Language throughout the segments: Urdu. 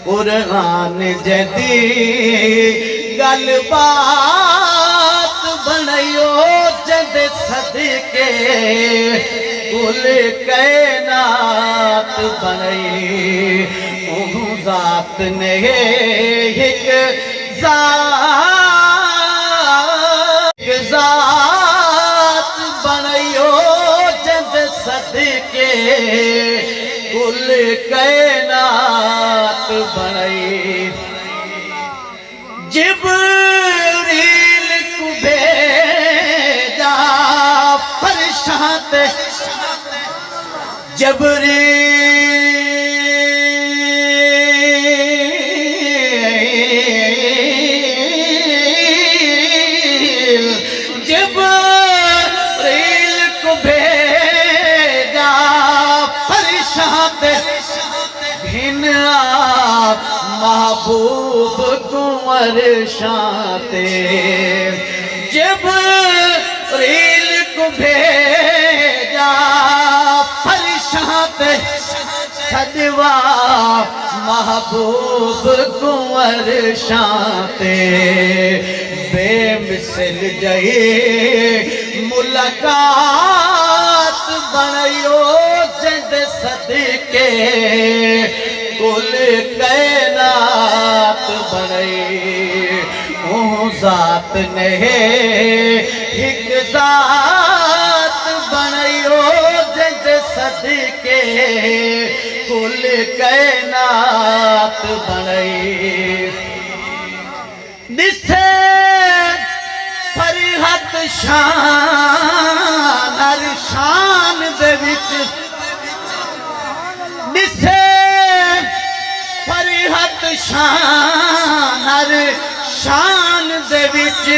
قرآن جدی گل بات بنائیو جد صدقے کل کائنات بنائی انہوں ذات نے ایک ذات بنائیو جد صدقے کل کائنات بنائی جبریل کو بھیجا فرشات جبریل کو بھیجا فرشات گھن آپ محبوب کنور شانتے جبریل کو بھیجا فرشات صدوا محبوب کنور شانتے بے مثل جہی ملاقات بنائیو جد صدقے کل کائنات بنائی وہ ذات نے ایک ذات بنائیو جد صدقے کل کائنات بنائی نسے فرحت شان ہر شان دے وچ نسے فرحت شان ہر شان دے وچ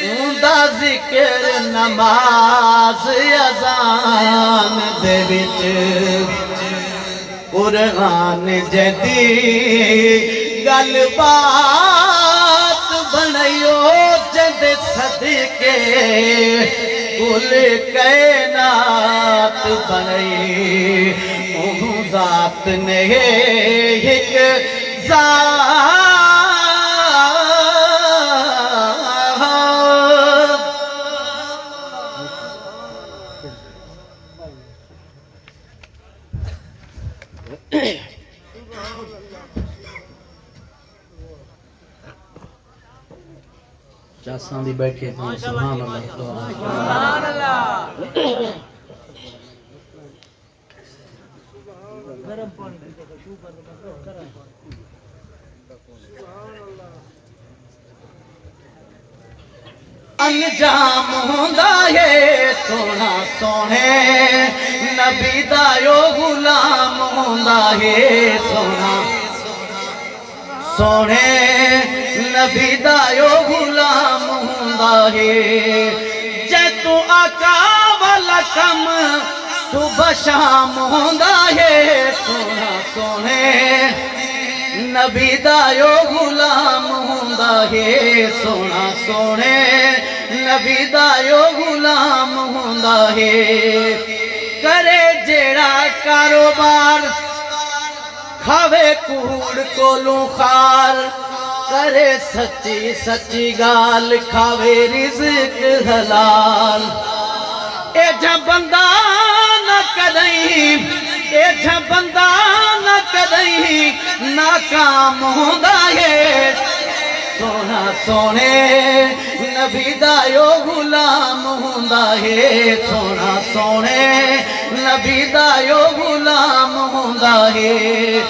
اوندا ذکر نماز اذان دے وچ قرآن جدی گل بات بنائیو جد صدقے کل کائنات بنائی انہوں ذات نے ایک ذات چاساں دی بیٹھے ہیں سبحان اللہ سبحان اللہ انجام ہوندا ہے سونا سونے نبی دا یو غلام ہوندا ہے سونا سونے نبی دا یو غلام ہوندا ہے جے تو آقا والا کم صبح شام ہوندا ہے سونا سونے نبی دا یو غلام ہوندا ہے سونا سونے نبی دا یو غلام ہوندا ہے کرے جیڑا کاروبار کھاوے کوڑ کولوں خار کرے سچی سچی گال کھاوے رزق حلال اے جا بندہ نہ کدیں اے جا بندہ نہ کدیں ناکام ہوندا ہے سونا سونے نبی دا یو غلام ہوندا ہے سونا سونے نبی دا یو غلام ہوندا ہے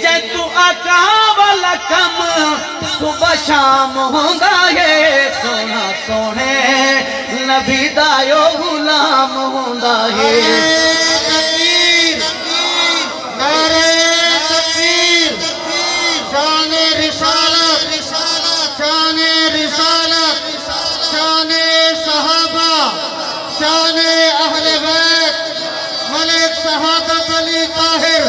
جے تو آقا والا کم صبح شام ہوندا ہے سونا سونے نبی دا یو غلام ہوندا ہے تکبیر نعرہ تکبیر شان رسالت شان رسالت شان صحابہ شان اہل بیت ملک شہادت علی طاہر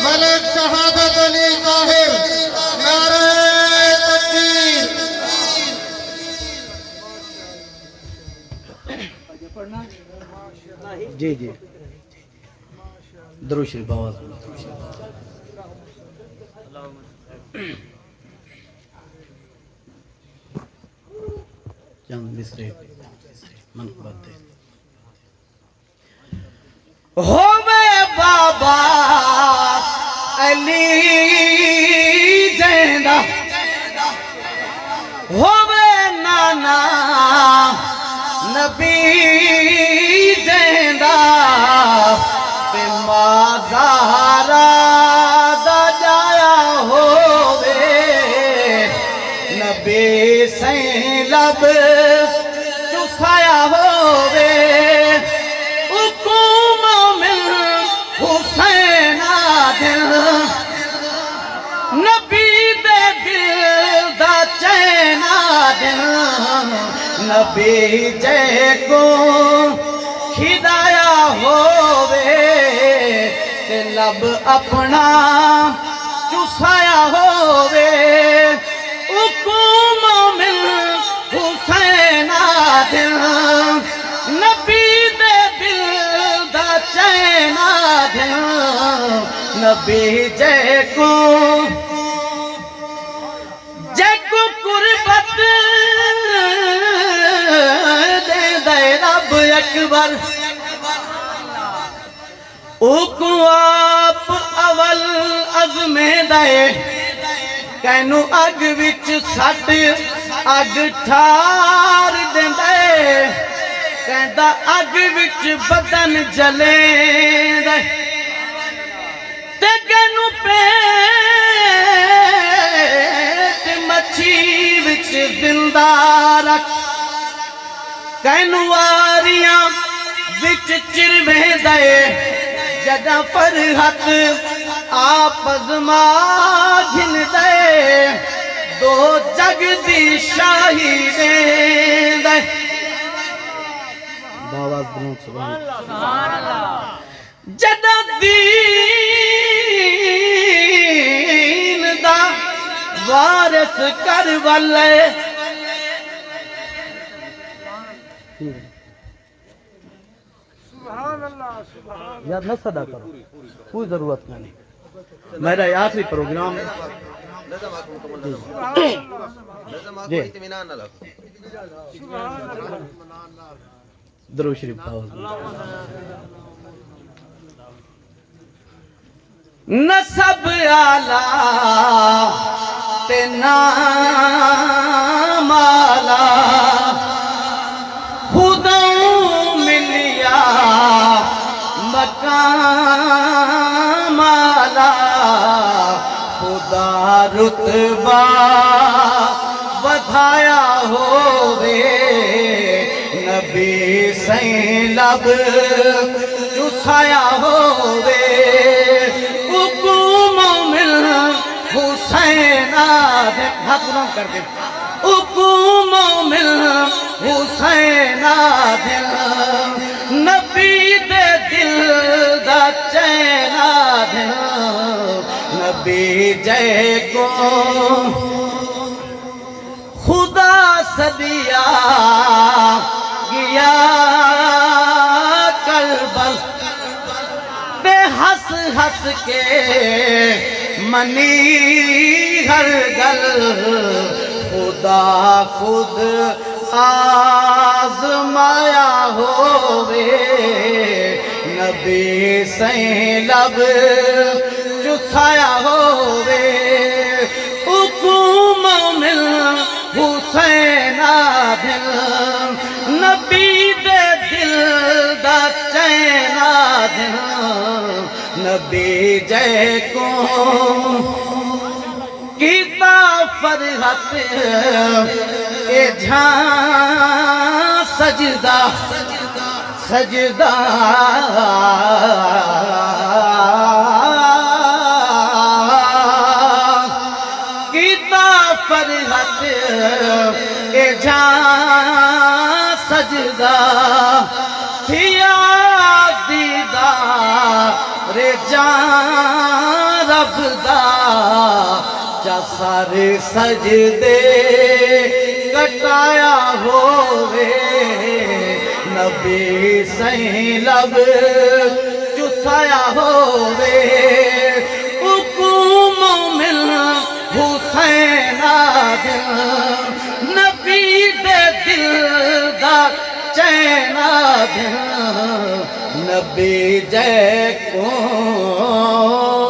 ملک شہادت علی طاہر نعرہ تکبیر جی جی درود شریف آواز چند مصرے منقبت دے ہووے بابا علی زندہ ہووے نانا نبی زندہ تے مازارا دا جایا ہووے نبی سین لب چسایا ہووے نبی دے دل دا چینا دل نبی جے کو کھدایا ہووے تے لب اپنا چسایا ہووے حکم مومن حسین دل نبی دے دل دا چینا دل نبی جے کو قربت دے دے رب اکبر او کو آپ اول عظمے دے کینو اگ وچ سٹ اگ ٹھار دے دے کہندا اگ وچ بدن جلے دے تے کینو پیٹ مچھی وچ زندہ رکھ کینو واریاں وچ چرویں دے جدہ فرحت آپ ازما گھن دے دو جگ دی شاہی دے دے باواز بلند سبحان اللہ جدہ دین دا وارث کر والے یاد نہ صدا کرو کوئی ضرورت نہیں میرا یہ آخری پروگرام ہے جی درود شریف باواز نسب آلہ تے نام آلہ خدا ملیا مقام آلہ خدا رتبہ بدھایا ہووے نبی سین لب چسایا ہووے حسین آدھے ہاتھ بلند کر دے حکم مومن حسین آدھے نبی دے دل دا چین آدھے نبی جے کو خدا صدیہ گیا کربل بے ہس ہس کے منی ہر گل خدا خود آزمایا ہووے نبی سین لب چسایا ہووے حکم مومن حسین دل نبی دے دل دا چینا دل نبی جے کو کیتا فرحت اے جھان سجدہ سجدہ کیتا فرحت اے جھان سجدہ تھیا دیدار جان رب دا چا سارے سجدے کٹایا ہووے نبی سین لب چسایا ہووے حکم مومن چینا دھن نبی جے کو